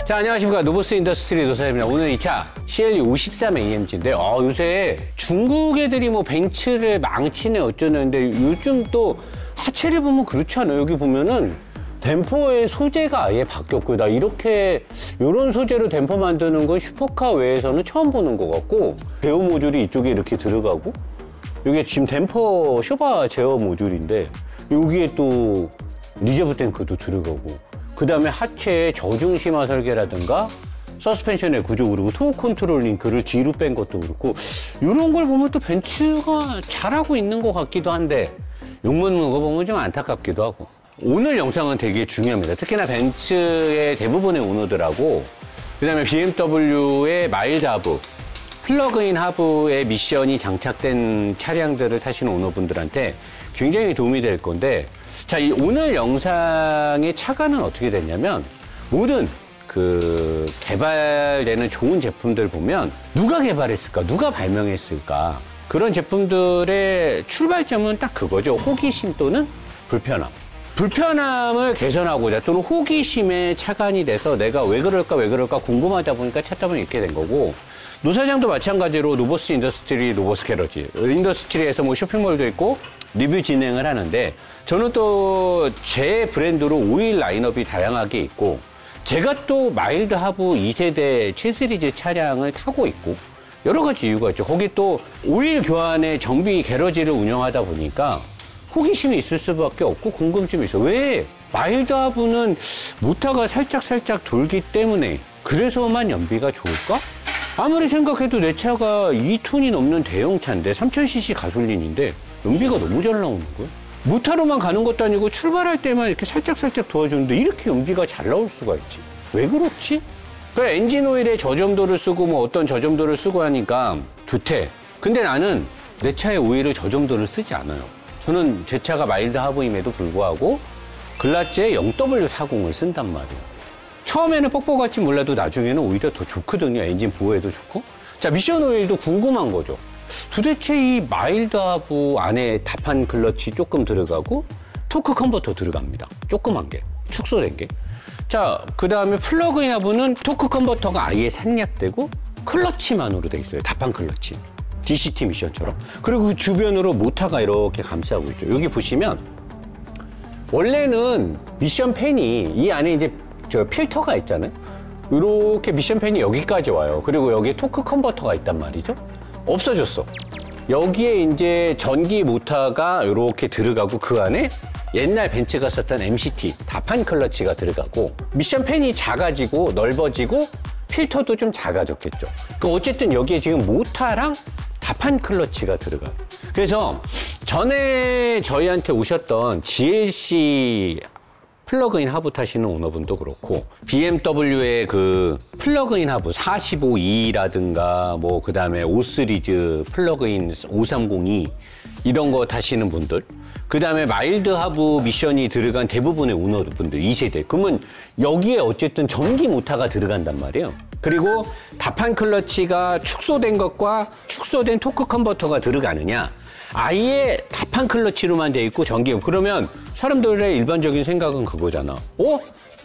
자, 안녕하십니까. 노보스 인더스트리 노사입니다. 오늘 2차 CLE53AMG인데, 요새 중국 애들이 뭐 벤츠를 망치네 어쩌는데 요즘 또 하체를 보면 그렇지 않아요? 여기 보면은 댐퍼의 소재가 아예 바뀌었고요. 나 요런 소재로 댐퍼 만드는 건 슈퍼카 외에서는 처음 보는 것 같고, 제어 모듈이 이쪽에 이렇게 들어가고, 이게 지금 댐퍼 쇼바 제어 모듈인데, 여기에 또 리저브 탱크도 들어가고, 그 다음에 하체의 저중심화 설계라든가 서스펜션의 구조 그리고 토크 컨트롤 링크를 뒤로 뺀 것도 그렇고, 이런 걸 보면 또 벤츠가 잘하고 있는 것 같기도 한데 욕먹는 거 보면 좀 안타깝기도 하고. 오늘 영상은 되게 중요합니다. 특히나 벤츠의 대부분의 오너들하고 그 다음에 BMW의 마일드 하브, 플러그인 하브의 미션이 장착된 차량들을 타시는 오너분들한테 굉장히 도움이 될 건데, 자, 이 오늘 영상의 차가는 어떻게 됐냐면, 모든 그 개발되는 좋은 제품들 보면 누가 개발했을까, 누가 발명했을까, 그런 제품들의 출발점은 딱 그거죠. 호기심 또는 불편함. 불편함을 개선하고자 또는 호기심에 차관이 돼서 내가 왜 그럴까 궁금하다 보니까 찾다 보니 이렇게 된 거고, 노사장도 마찬가지로 노보스 인더스트리, 노보스 게러지, 인더스트리에서 뭐 쇼핑몰도 있고 리뷰 진행을 하는데, 저는 또 제 브랜드로 오일 라인업이 다양하게 있고, 제가 또 마일드 하브 2세대 7시리즈 차량을 타고 있고, 여러 가지 이유가 있죠. 거기 또 오일 교환의 정비 게러지를 운영하다 보니까 호기심이 있을 수밖에 없고 궁금증이 있어. 왜 마일드 하브는 모터가 살짝 돌기 때문에 그래서만 연비가 좋을까? 아무리 생각해도 내 차가 2톤이 넘는 대형차인데 3000cc 가솔린인데 연비가 너무 잘 나오는 거야. 모터로만 가는 것도 아니고 출발할 때만 이렇게 살짝 도와주는데 이렇게 연비가 잘 나올 수가 있지. 왜 그렇지? 그래, 엔진 오일에 저 정도를 쓰고 뭐 어떤 저 정도를 쓰고 하니까 좋대. 근데 나는 내 차에 오일을 저 정도를 쓰지 않아요. 저는 제 차가 마일드 하브임에도 불구하고 글라제 0W40을 쓴단 말이에요. 처음에는 뻑뻑할지 몰라도 나중에는 오히려 더 좋거든요. 엔진 보호에도 좋고. 자, 미션 오일도 궁금한 거죠. 도대체 이 마일드 하브 안에 다판 클러치 조금 들어가고 토크 컨버터 들어갑니다. 조그만 게, 축소된 게. 자, 그 다음에 플러그인 하브는 토크 컨버터가 아예 생략되고 클러치만으로 돼 있어요. 다판 클러치. DCT 미션처럼. 그리고 그 주변으로 모터가 이렇게 감싸고 있죠. 여기 보시면 원래는 미션 팬이 이 안에 이제 저 필터가 있잖아요. 이렇게 미션 팬이 여기까지 와요. 그리고 여기에 토크 컨버터가 있단 말이죠. 없어졌어. 여기에 이제 전기 모터가 이렇게 들어가고 그 안에 옛날 벤츠가 썼던 MCT 다판 클러치가 들어가고, 미션 팬이 작아지고 넓어지고 필터도 좀 작아졌겠죠. 그 어쨌든 여기에 지금 모터랑 다판 클러치가 들어가요. 그래서 전에 저희한테 오셨던 GLC 플러그인 하브 타시는 오너분도 그렇고, BMW의 그 플러그인 하브 45E라든가 뭐 그 다음에 5시리즈 플러그인 5302 이런 거 타시는 분들, 그 다음에 마일드 하브 미션이 들어간 대부분의 오너분들 2세대, 그러면 여기에 어쨌든 전기 모터가 들어간단 말이에요. 그리고 다판 클러치가 축소된 것과 축소된 토크 컨버터가 들어가느냐, 아예 다판 클러치로만 돼 있고 전기, 그러면 사람들의 일반적인 생각은 그거잖아.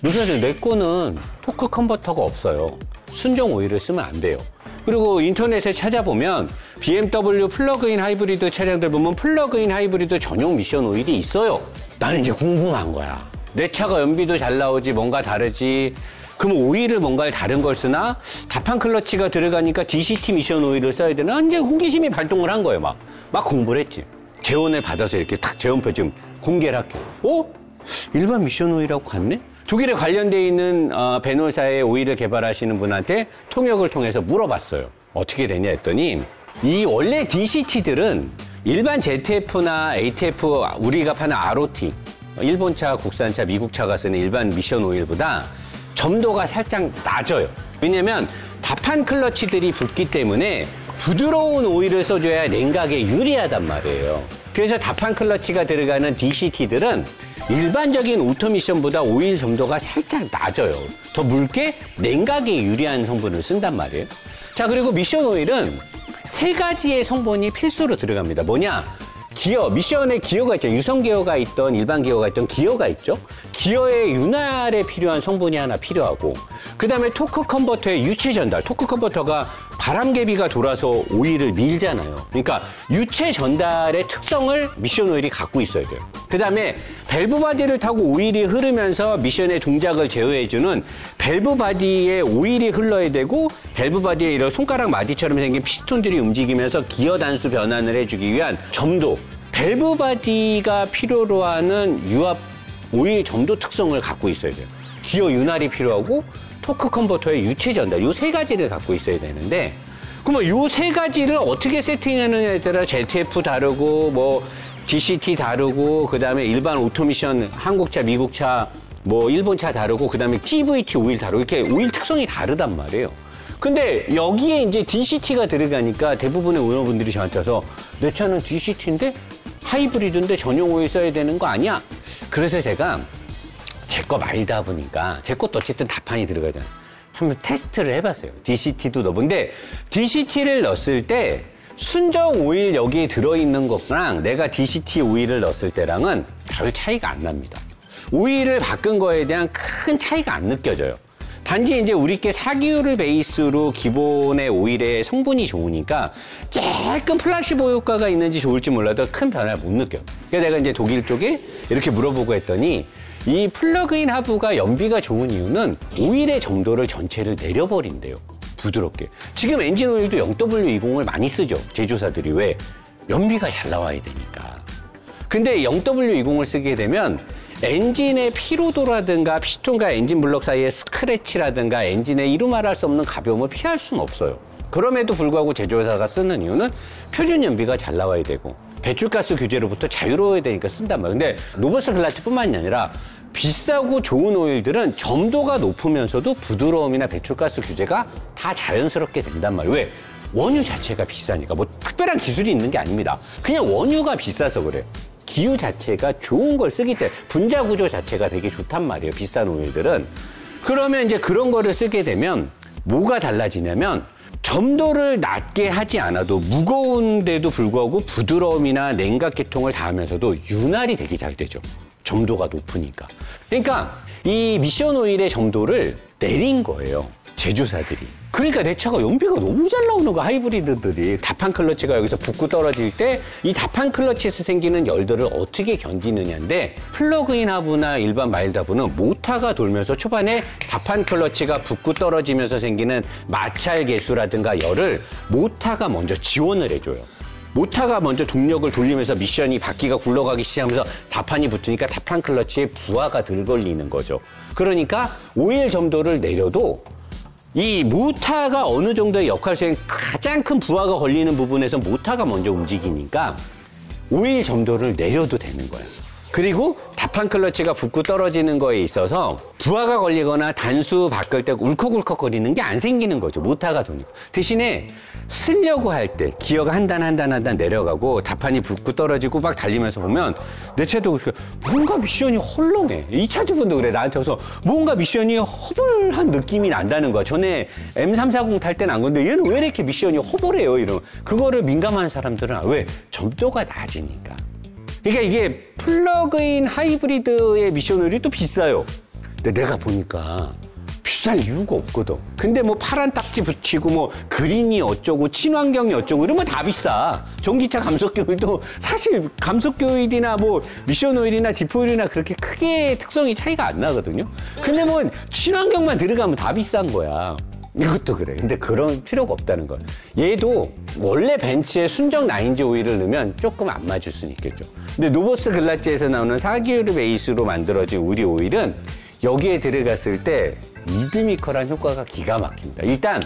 노사장 내 거는 토크 컨버터가 없어요. 순정 오일을 쓰면 안 돼요. 그리고 인터넷에 찾아보면 BMW 플러그인 하이브리드 차량들 보면 플러그인 하이브리드 전용 미션 오일이 있어요. 나는 이제 궁금한 거야. 내 차가 연비도 잘 나오지 뭔가 다르지, 그럼 오일을 뭔가 다른 걸 쓰나? 다판 클러치가 들어가니까 DCT 미션 오일을 써야 되나? 이제 호기심이 발동을 한 거예요. 막 공부를 했지. 재원을 받아서 이렇게 딱 재원표 좀 공개를 할게. 일반 미션 오일하고 같네? 독일에 관련돼 있는 베놀사의 오일을 개발하시는 분한테 통역을 통해서 물어봤어요. 어떻게 되냐 했더니, 이 원래 DCT들은 일반 ZF나 ATF, 우리가 파는 ROT, 일본차, 국산차, 미국차가 쓰는 일반 미션 오일보다 점도가 살짝 낮아요. 왜냐면 다판 클러치들이 붙기 때문에 부드러운 오일을 써줘야 냉각에 유리하단 말이에요. 그래서 다판 클러치가 들어가는 DCT들은 일반적인 오토미션보다 오일 점도가 살짝 낮아요. 더 묽게 냉각에 유리한 성분을 쓴단 말이에요. 자, 그리고 미션 오일은 3가지의 성분이 필수로 들어갑니다. 뭐냐? 기어, 미션에 기어가 있죠. 유성 기어가 있던 일반 기어가 있던 기어가 있죠. 기어의 윤활에 필요한 성분이 하나 필요하고, 그 다음에 토크 컨버터의 유체 전달. 토크 컨버터가 바람개비가 돌아서 오일을 밀잖아요. 그러니까 유체 전달의 특성을 미션 오일이 갖고 있어야 돼요. 그 다음에 밸브 바디를 타고 오일이 흐르면서 미션의 동작을 제어해주는 밸브 바디에 오일이 흘러야 되고, 밸브 바디에 이런 손가락 마디처럼 생긴 피스톤들이 움직이면서 기어 단수 변환을 해주기 위한 점도, 밸브 바디가 필요로 하는 유압 오일 점도 특성을 갖고 있어야 돼요. 기어 윤활이 필요하고 토크 컨버터의 유체 전달, 요 세 가지를 갖고 있어야 되는데, 그러면 요 세 가지를 어떻게 세팅하느냐에 따라 ZF 다르고 뭐 DCT 다르고, 그 다음에 일반 오토미션 한국차, 미국차, 뭐 일본차 다르고, 그 다음에 CVT 오일 다르고, 이렇게 오일 특성이 다르단 말이에요. 근데 여기에 이제 DCT가 들어가니까 대부분의 오너분들이 저한테 와서 내 차는 DCT인데 하이브리드인데 전용 오일 써야 되는 거 아니야? 그래서 제가 제 거 말다 보니까, 제 것도 어쨌든 다판이 들어가잖아요. 한번 테스트를 해봤어요. DCT도 넣어본데, DCT를 넣었을 때 순정 오일 여기에 들어있는 것랑 내가 DCT 오일을 넣었을 때랑은 별 차이가 안 납니다. 오일을 바꾼 거에 대한 큰 차이가 안 느껴져요. 단지 이제 우리께 사기유를 베이스로 기본의 오일의 성분이 좋으니까 조금 플라시보 효과가 있는지 좋을지 몰라도 큰 변화를 못 느껴요. 그래서 내가 이제 독일 쪽에 이렇게 물어보고 했더니, 이 플러그인 하부가 연비가 좋은 이유는 오일의 점도를 전체를 내려버린대요. 부드럽게. 지금 엔진 오일도 0W20을 많이 쓰죠. 제조사들이. 왜? 연비가 잘 나와야 되니까. 근데 0W20을 쓰게 되면 엔진의 피로도라든가 피스톤과 엔진 블럭 사이의 스크래치라든가 엔진의 이루 말할 수 없는 가벼움을 피할 수는 없어요. 그럼에도 불구하고 제조사가 쓰는 이유는 표준 연비가 잘 나와야 되고 배출가스 규제로부터 자유로워야 되니까 쓴단 말이에요. 근데 노버스 글라츠뿐만이 아니라 비싸고 좋은 오일들은 점도가 높으면서도 부드러움이나 배출가스 규제가 다 자연스럽게 된단 말이에요. 왜? 원유 자체가 비싸니까. 뭐 특별한 기술이 있는 게 아닙니다. 그냥 원유가 비싸서 그래요. 기후 자체가 좋은 걸 쓰기 때문에, 분자 구조 자체가 되게 좋단 말이에요. 비싼 오일들은. 그러면 이제 그런 거를 쓰게 되면 뭐가 달라지냐면, 점도를 낮게 하지 않아도 무거운데도 불구하고 부드러움이나 냉각 계통을 다하면서도 윤활이 되게 잘 되죠. 점도가 높으니까. 그러니까 이 미션 오일의 점도를 내린 거예요. 제조사들이. 그러니까 내 차가 연비가 너무 잘 나오는 거, 하이브리드들이. 다판 클러치가 여기서 붓고 떨어질 때 이 다판 클러치에서 생기는 열들을 어떻게 견디느냐인데, 플러그인 하부나 일반 마일드 하부는 모터가 돌면서 초반에 다판 클러치가 붓고 떨어지면서 생기는 마찰 계수라든가 열을 모터가 먼저 지원을 해줘요. 모터가 먼저 동력을 돌리면서 미션이 바퀴가 굴러가기 시작하면서 다판이 붙으니까 다판 클러치에 부하가 덜 걸리는 거죠. 그러니까 오일 점도를 내려도 이 모터가 어느 정도의 역할 수행, 가장 큰 부하가 걸리는 부분에서 모터가 먼저 움직이니까 오일 점도를 내려도 되는 거예요. 그리고 다판 클러치가 붓고 떨어지는 거에 있어서 부하가 걸리거나 단수 바꿀 때 울컥울컥 거리는 게 안 생기는 거죠. 모터가 도니까. 대신에 쓰려고 할 때 기어가 한 단 한 단 한 단 내려가고 다판이 붓고 떨어지고 막 달리면서 보면 내 차도 뭔가 미션이 헐렁해. 이 차주분도 그래. 나한테 와서 뭔가 미션이 허벌한 느낌이 난다는 거야. 전에 M340 탈 때는 안 건데 얘는 왜 이렇게 미션이 허벌해요? 이러면. 그거를 민감한 사람들은 왜? 점도가 낮으니까. 그러니까 이게 플러그인 하이브리드의 미션 오일이 또 비싸요. 근데 내가 보니까 비쌀 이유가 없거든. 근데 뭐 파란 딱지 붙이고 뭐 그린이 어쩌고 친환경이 어쩌고 이러면 다 비싸. 전기차 감속기 오일도 사실 감속기 오일이나 뭐 미션 오일이나 디프 오일이나 그렇게 크게 특성이 차이가 안 나거든요. 근데 뭐 친환경만 들어가면 다 비싼 거야. 이것도 그래. 근데 그런 필요가 없다는 거야. 얘도 원래 벤츠에 순정 9G 오일을 넣으면 조금 안 맞을 수는 있겠죠. 근데 노버스 글라츠에서 나오는 사기유를 베이스로 만들어진 우리 오일은 여기에 들어갔을 때 리드미컬한 효과가 기가 막힙니다. 일단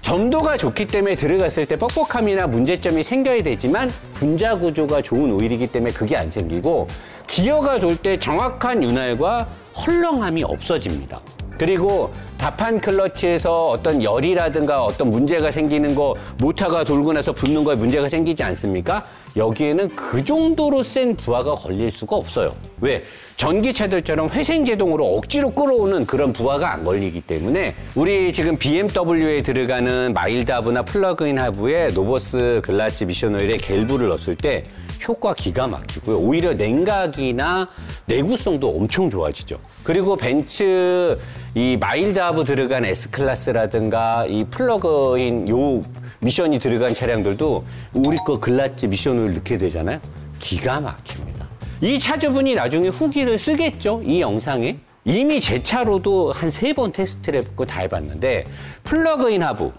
점도가 좋기 때문에 들어갔을 때 뻑뻑함이나 문제점이 생겨야 되지만 분자 구조가 좋은 오일이기 때문에 그게 안 생기고, 기어가 돌 때 정확한 윤활과 헐렁함이 없어집니다. 그리고 다판 클러치에서 어떤 열이라든가 어떤 문제가 생기는 거, 모터가 돌고 나서 붙는 거에 문제가 생기지 않습니까? 여기에는 그 정도로 센 부하가 걸릴 수가 없어요. 왜? 전기차들처럼 회생제동으로 억지로 끌어오는 그런 부하가 안 걸리기 때문에 우리 지금 BMW에 들어가는 마일드 하부나 플러그인 하부에 노버스 글라츠 미션 오일에 겔브를 넣었을 때 효과 기가 막히고요. 오히려 냉각이나 내구성도 엄청 좋아지죠. 그리고 벤츠 이 마일드 하브 들어간 S클래스라든가 이 플러그인 요 미션이 들어간 차량들도 우리 거 글라즈 미션을 넣게 되잖아요. 기가 막힙니다. 이 차주분이 나중에 후기를 쓰겠죠. 이 영상에. 이미 제 차로도 한 3번 테스트를 해보고 다 해봤는데 플러그인 하부,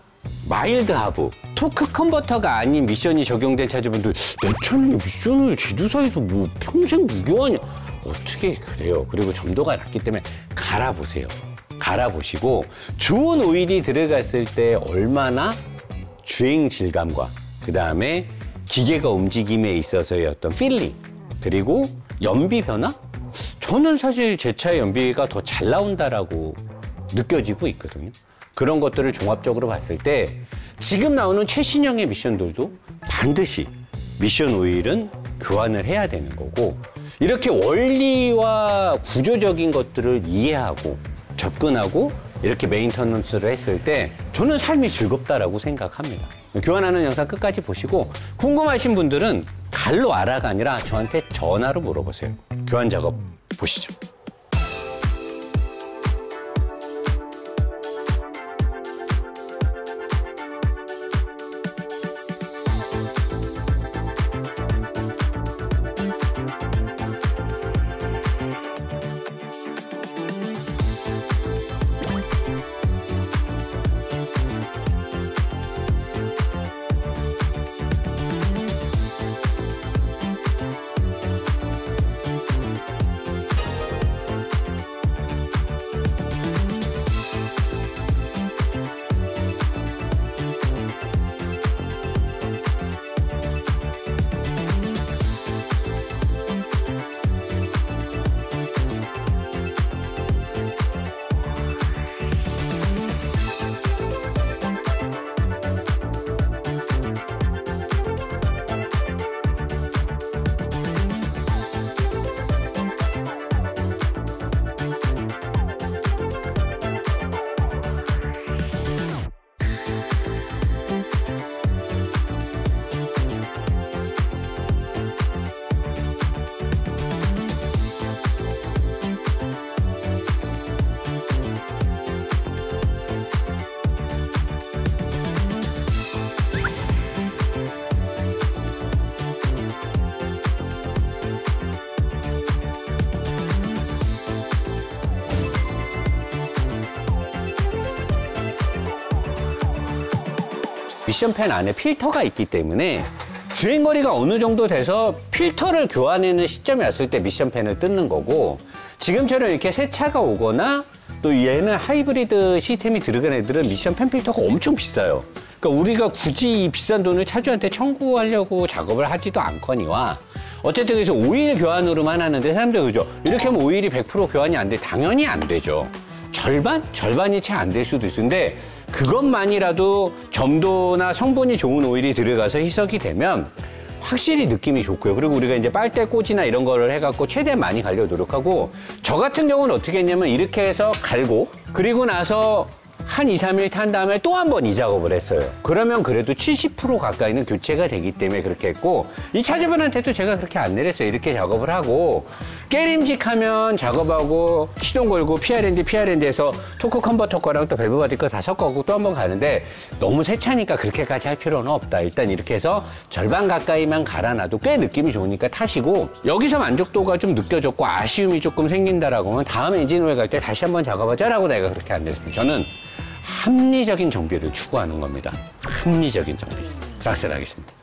마일드 하부, 토크 컨버터가 아닌 미션이 적용된 차주분들 내 차는 미션을 제주사에서 뭐 평생 무교하냐 어떻게 그래요. 그리고 점도가 낮기 때문에 갈아보세요. 갈아보시고 좋은 오일이 들어갔을 때 얼마나 주행 질감과 그 다음에 기계가 움직임에 있어서의 어떤 필링 그리고 연비 변화? 저는 사실 제 차의 연비가 더 잘 나온다라고 느껴지고 있거든요. 그런 것들을 종합적으로 봤을 때 지금 나오는 최신형의 미션들도 반드시 미션 오일은 교환을 해야 되는 거고 이렇게 원리와 구조적인 것들을 이해하고 접근하고 이렇게 메인터넌스를 했을 때 저는 삶이 즐겁다라고 생각합니다. 교환하는 영상 끝까지 보시고 궁금하신 분들은 갈로 알아가 아니라 저한테 전화로 물어보세요. 교환 작업 보시죠. 미션펜 안에 필터가 있기 때문에 주행거리가 어느 정도 돼서 필터를 교환하는 시점이 왔을 때 미션펜을 뜯는 거고 지금처럼 이렇게 새 차가 오거나 또 얘는 하이브리드 시스템이 들어간 애들은 미션펜 필터가 엄청 비싸요. 그러니까 우리가 굳이 이 비싼 돈을 차주한테 청구하려고 작업을 하지도 않거니와 어쨌든 그래서 오일 교환으로만 하는데 사람들 그죠? 이렇게 하면 오일이 100% 교환이 안 돼. 당연히 안 되죠. 절반이 채 안 될 수도 있는데 그것만이라도 점도나 성분이 좋은 오일이 들어가서 희석이 되면 확실히 느낌이 좋고요. 그리고 우리가 이제 빨대 꽂이나 이런 거를 해갖고 최대한 많이 갈려 노력하고 저 같은 경우는 어떻게 했냐면 이렇게 해서 갈고 그리고 나서 한 2, 3일 탄 다음에 또 한 번 이 작업을 했어요. 그러면 그래도 70% 가까이는 교체가 되기 때문에 그렇게 했고 이 차주분한테도 제가 그렇게 안내를 했어요. 이렇게 작업을 하고 깨림직하면 작업하고 시동 걸고 PRND에서 토크 컨버터 거랑 또 밸브 바디 거 다 섞어갖고 또 한 번 가는데 너무 새 차니까 그렇게까지 할 필요는 없다. 일단 이렇게 해서 절반 가까이만 갈아놔도 꽤 느낌이 좋으니까 타시고 여기서 만족도가 좀 느껴졌고 아쉬움이 조금 생긴다라고 하면 다음 엔진오일 갈 때 다시 한번 작업하자라고 내가 그렇게 안내했습니다. 저는 합리적인 정비를 추구하는 겁니다. 합리적인 정비. 드락셀 하겠습니다.